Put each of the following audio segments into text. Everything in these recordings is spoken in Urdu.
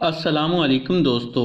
السلام علیکم دوستو،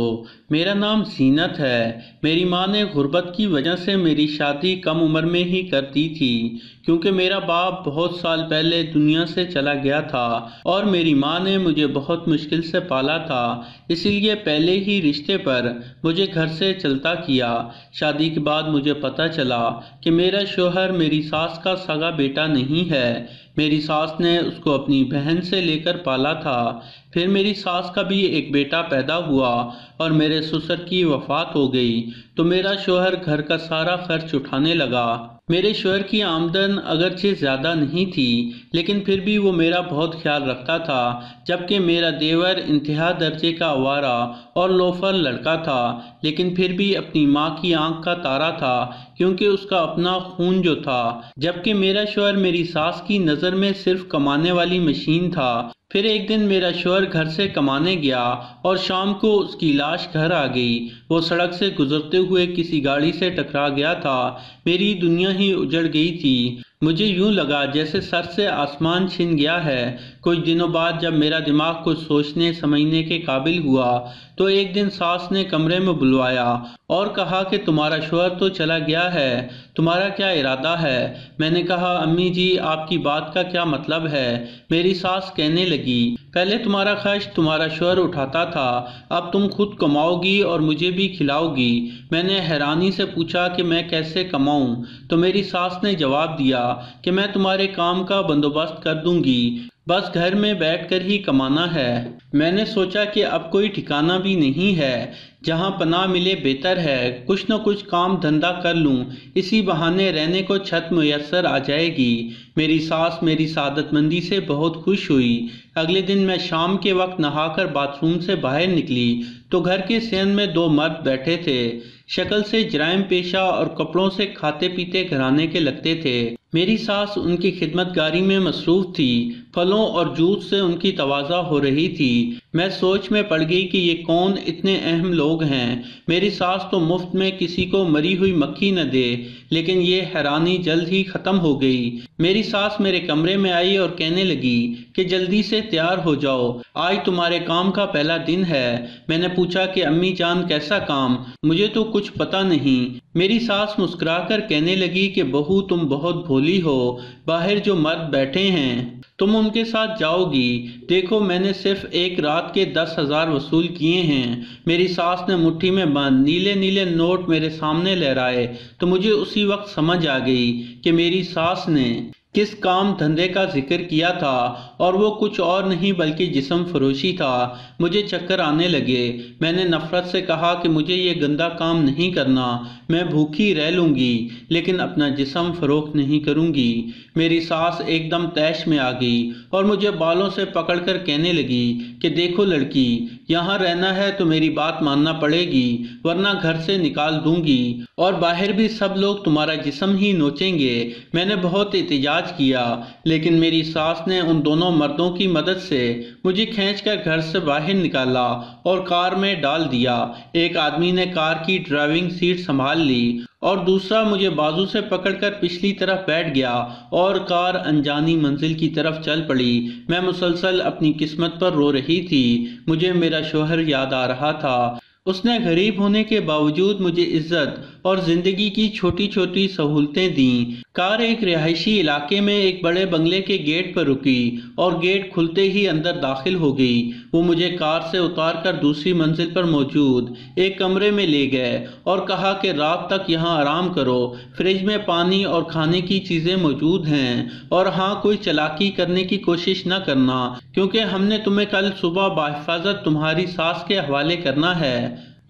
میرا نام زینت ہے۔ میری ماں نے غربت کی وجہ سے میری شادی کم عمر میں ہی کر دی تھی، کیونکہ میرا باپ بہت سال پہلے دنیا سے چلا گیا تھا اور میری ماں نے مجھے بہت مشکل سے پالا تھا، اسی لیے پہلے ہی رشتے پر مجھے گھر سے چلتا کیا۔ شادی کے بعد مجھے پتہ چلا کہ میرا شوہر میری ساس کا سگا بیٹا نہیں ہے۔ میری ساس نے اس کو اپنی بہن سے لے کر پالا تھا۔ پھر میری ساس کا بھی ایک بیٹا پیدا ہوا اور میرے سسر کی وفات ہو گئی تو میرا شوہر گھر کا سارا خرچ اٹھانے لگا۔ میرے شوہر کی آمدن اگرچہ زیادہ نہیں تھی، لیکن پھر بھی وہ میرا بہت خیال رکھتا تھا، جبکہ میرا دیور انتہا درجے کا آوارہ اور لوفر لڑکا تھا، لیکن پھر بھی اپنی ماں کی آنکھ کا تارا تھا، کیونکہ اس کا اپنا خون جو تھا، جبکہ میرا شوہر میری ساس کی نظر میں صرف کمانے والی مشین تھا۔ پھر ایک دن میرا شوہر گھر سے کمانے گیا اور شام کو اس کی لاش گھر آ گئی۔ وہ سڑک سے گزرتے ہوئے کسی گاڑی سے ٹکرا گیا تھا۔ میری دنیا ہی اجڑ گئی تھی۔ مجھے یوں لگا جیسے سر سے آسمان چھن گیا ہے۔ کچھ دنوں بعد جب میرا دماغ کچھ سوچنے سمجھنے کے قابل ہوا تو ایک دن ساس نے کمرے میں بلوایا اور کہا کہ تمہارا شوہر تو چلا گیا ہے، تمہارا کیا ارادہ ہے؟ میں نے کہا امی جی، آپ کی بات کا کیا مطلب ہے؟ میری ساس کہنے لگی، پہلے تمہارا خرچ تمہارا شوہر اٹھاتا تھا، اب تم خود کماؤ گی اور مجھے بھی کھلاؤ گی۔ میں نے حیرانی سے پوچھا کہ میں کیسے کماؤں؟ تو میری ساس نے جواب دیا کہ میں تمہارے کام کا بندوبست کر دوں گی، بس گھر میں بیٹھ کر ہی کمانا ہے۔ میں نے سوچا کہ اب کوئی ٹھکانہ بھی نہیں ہے، جہاں پناہ ملے بہتر ہے، کچھ نہ کچھ کام دھندا کر لوں، اسی بہانے رہنے کو چھت میسر آ جائے گی۔ میری ساس میری سعادت مندی سے بہت خوش ہوئی۔ اگلے دن میں شام کے وقت نہا کر باتھ روم سے باہر نکلی تو گھر کے صحن میں دو مرد بیٹھے تھے، شکل سے جرائم پیشہ اور کپڑوں سے کھاتے پیتے گھرانے کے لگتے تھے۔ میری ساس ان کی خدمت گاری میں مصروف تھی، پھلوں اور جوس سے ان کی تواضع ہو رہی تھی۔ میں سوچ میں پڑ گئی کہ یہ کون اتنے اہم لوگ ہیں۔ میری ساس تو مفت میں کسی کو مری ہوئی مکھی نہ دے، لیکن یہ حیرانی جلد ہی ختم ہو گئی۔ میری ساس میرے کمرے میں آئی اور کہنے لگی کہ جلدی سے تیار ہو جاؤ، آج تمہارے کام کا پہلا دن ہے۔ میں نے پوچھا کہ امی جان کیسا کام؟ مجھے تو کچھ پتہ نہیں۔ میری ساس مسکرا کر کہنے لگی کہ بہو تم بہت بھولی ہو، باہر جو مرد بیٹھے ہیں تم ان کے ساتھ جاؤ گی، دیکھو میں نے صرف ایک رات کے 10,000 وصول کیے ہیں۔ میری ساس نے مٹھی میں بند نیلے نیلے نوٹ میرے سامنے لہرائے تو مجھے اسی وقت سمجھ آ گئی کہ میری ساس نے کس کام دھندے کا ذکر کیا تھا، اور وہ کچھ اور نہیں بلکہ جسم فروشی تھا۔ مجھے چکر آنے لگے۔ میں نے نفرت سے کہا کہ مجھے یہ گندا کام نہیں کرنا، میں بھوکی رہ لوں گی لیکن اپنا جسم فروخت نہیں کروں گی۔ میری ساس ایک دم طیش میں آ گئی اور مجھے بالوں سے پکڑ کر کہنے لگی کہ دیکھو لڑکی، یہاں رہنا ہے تو میری بات ماننا پڑے گی، ورنہ گھر سے نکال دوں گی، اور باہر بھی سب لوگ تمہارا جسم ہی نوچیں گے۔ میں نے بہت احتجاج کیا، لیکن میری ساس نے ان دونوں مردوں کی مدد سے مجھے کھینچ کر گھر سے باہر نکالا اور کار میں ڈال دیا۔ ایک آدمی نے کار کی ڈرائیونگ سیٹ سنبھال لی اور دوسرا مجھے بازو سے پکڑ کر پچھلی طرف بیٹھ گیا اور کار انجانی منزل کی طرف چل پڑی۔ میں مسلسل اپنی قسمت پر رو رہی تھی۔ مجھے میرا شوہر یاد آ رہا تھا۔ اس نے غریب ہونے کے باوجود مجھے عزت اور زندگی کی چھوٹی چھوٹی سہولتیں دیں۔ کار ایک رہائشی علاقے میں ایک بڑے بنگلے کے گیٹ پر رکی اور گیٹ کھلتے ہی اندر داخل ہو گئی۔ وہ مجھے کار سے اتار کر دوسری منزل پر موجود ایک کمرے میں لے گئے اور کہا کہ رات تک یہاں آرام کرو، فریج میں پانی اور کھانے کی چیزیں موجود ہیں، اور ہاں کوئی چالاکی کرنے کی کوشش نہ کرنا، کیونکہ ہم نے تمہیں کل صبح بحفاظت تمہاری ساس کے حوالے کرنا ہے۔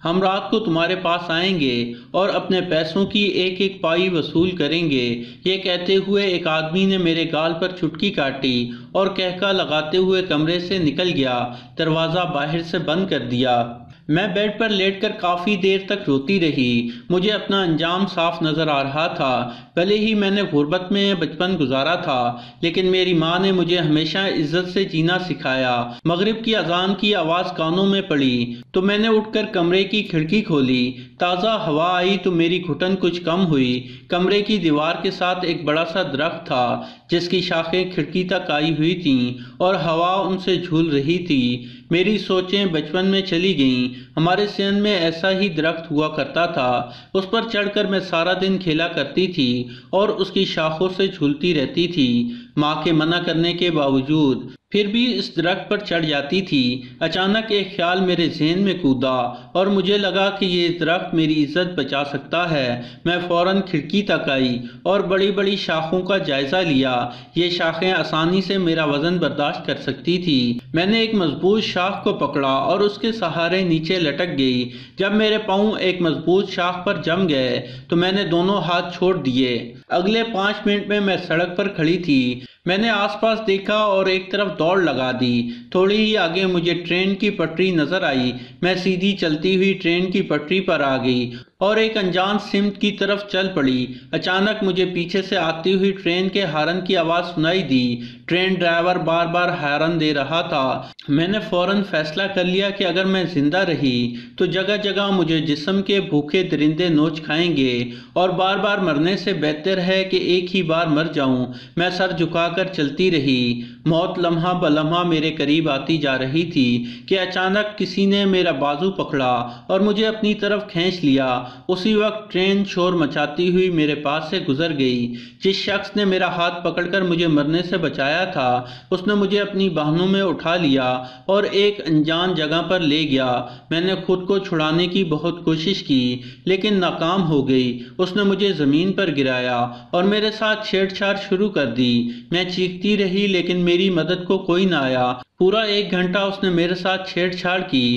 ہم رات کو تمہارے پاس آئیں گے اور اپنے پیسوں کی ایک ایک پائی وصول کریں گے۔ یہ کہتے ہوئے ایک آدمی نے میرے گال پر چٹکی کاٹی اور کہکا لگاتے ہوئے کمرے سے نکل گیا، دروازہ باہر سے بند کر دیا۔ میں بیڈ پر لیٹ کر کافی دیر تک روتی رہی۔ مجھے اپنا انجام صاف نظر آ رہا تھا۔ بھلے ہی میں نے غربت میں بچپن گزارا تھا، لیکن میری ماں نے مجھے ہمیشہ عزت سے جینا سکھایا۔ مغرب کی اذان کی آواز کانوں میں پڑی تو میں نے اٹھ کر کمرے کی کھڑکی کھولی۔ تازہ ہوا آئی تو میری گھٹن کچھ کم ہوئی۔ کمرے کی دیوار کے ساتھ ایک بڑا سا درخت تھا جس کی شاخیں کھڑکی تک آئی ہوئی تھیں اور ہوا ان سے جھول رہی تھی۔ میری سوچیں بچپن میں چلی گئیں۔ ہمارے صحن میں ایسا ہی درخت ہوا کرتا تھا، اس پر چڑھ کر میں سارا دن کھیلا کرتی تھی اور اس کی شاخوں سے جھولتی رہتی تھی، ماں کے منع کرنے کے باوجود پھر بھی اس درخت پر چڑھ جاتی تھی۔ اچانک ایک خیال میرے ذہن میں کودا اور مجھے لگا کہ یہ درخت میری عزت بچا سکتا ہے۔ میں فوراً کھڑکی تک آئی اور بڑی بڑی شاخوں کا جائزہ لیا۔ یہ شاخیں آسانی سے میرا وزن برداشت کر سکتی تھی۔ میں نے ایک مضبوط شاخ کو پکڑا اور اس کے سہارے نیچے لٹک گئی۔ جب میرے پاؤں ایک مضبوط شاخ پر جم گئے تو میں نے دونوں ہاتھ چھوڑ دیے۔ اگلے 5 منٹ میں سڑک پر کھڑی تھی۔ میں نے آس پاس دیکھا اور ایک طرف دوڑ لگا دی۔ تھوڑی ہی آگے مجھے ٹرین کی پٹری نظر آئی۔ میں سیدھی چلتی ہوئی ٹرین کی پٹری پر آ گئی اور ایک انجان سمت کی طرف چل پڑی۔ اچانک مجھے پیچھے سے آتی ہوئی ٹرین کے ہارن کی آواز سنائی دی۔ ٹرین ڈرائیور بار بار ہارن دے رہا تھا۔ میں نے فوراً فیصلہ کر لیا کہ اگر میں زندہ رہی تو جگہ جگہ مجھے جسم کے بھوکے درندے نوچ کھائیں گے اور بار بار مرنے سے بہتر ہے کہ ایک ہی بار مر جاؤں۔ میں سر جھکا کر چلتی رہی۔ موت لمحہ بلمحہ میرے قریب آتی جا رہی تھی کہ اچانک کسی نے میرا بازو پکڑا اور مجھے اپنی طرف کھینچ لیا۔ اسی وقت ٹرین شور مچاتی ہوئی میرے پاس سے گزر گئی۔ جس شخص نے میرا ہاتھ پکڑ کر مجھے مرنے سے بچایا تھا اس نے مجھے اپنی باہنوں میں اٹھا لیا اور ایک انجان جگہ پر لے گیا۔ میں نے خود کو چھڑانے کی بہت کوشش کی لیکن ناکام ہو گئی۔ اس نے مجھے زمین پر گرایا اور میرے ساتھ چھیڑ چھاڑ شروع کر دی۔ میں چیختی رہی لیکن میری مدد کو کوئی نہ آیا۔ پورا 1 گھنٹہ اس نے میرے ساتھ چھیڑ چھاڑ کی۔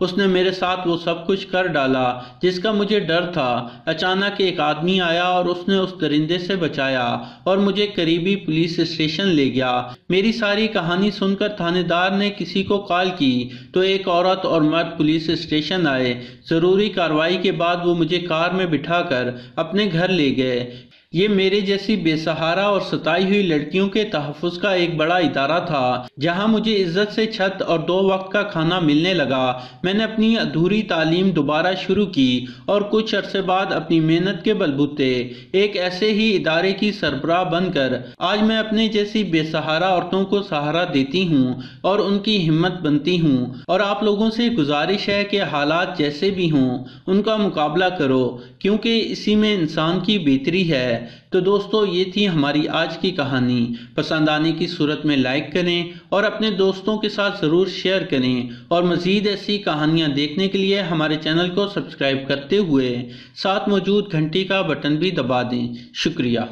اس نے میرے ساتھ وہ سب کچھ کر ڈالا جس کا مجھے ڈر تھا۔ اچانک ایک آدمی آیا اور اس نے اس درندے سے بچایا اور مجھے قریبی پولیس اسٹیشن لے گیا۔ میری ساری کہانی سن کر تھانے دار نے کسی کو کال کی تو ایک عورت اور مرد پولیس اسٹیشن آئے۔ ضروری کارروائی کے بعد وہ مجھے کار میں بٹھا کر اپنے گھر لے گئے۔ یہ میرے جیسی بے سہارا اور ستائی ہوئی لڑکیوں کے تحفظ کا ایک بڑا ادارہ تھا جہاں مجھے عزت سے چھت اور 2 وقت کا کھانا ملنے لگا۔ میں نے اپنی ادھوری تعلیم دوبارہ شروع کی اور کچھ عرصے بعد اپنی محنت کے بلبوتے ایک ایسے ہی ادارے کی سربراہ بن کر آج میں اپنے جیسی بے سہارا عورتوں کو سہارا دیتی ہوں اور ان کی ہمت بنتی ہوں۔ اور آپ لوگوں سے گزارش ہے کہ حالات جیسے بھی ہوں ان کا مقابلہ کرو کیونکہ اسی میں انسان کی بہتری ہے۔ تو دوستو یہ تھی ہماری آج کی کہانی۔ پسند آنے کی صورت میں لائک کریں اور اپنے دوستوں کے ساتھ ضرور شیئر کریں اور مزید ایسی کہانیاں دیکھنے کے لیے ہمارے چینل کو سبسکرائب کرتے ہوئے ساتھ موجود گھنٹی کا بٹن بھی دبا دیں۔ شکریہ۔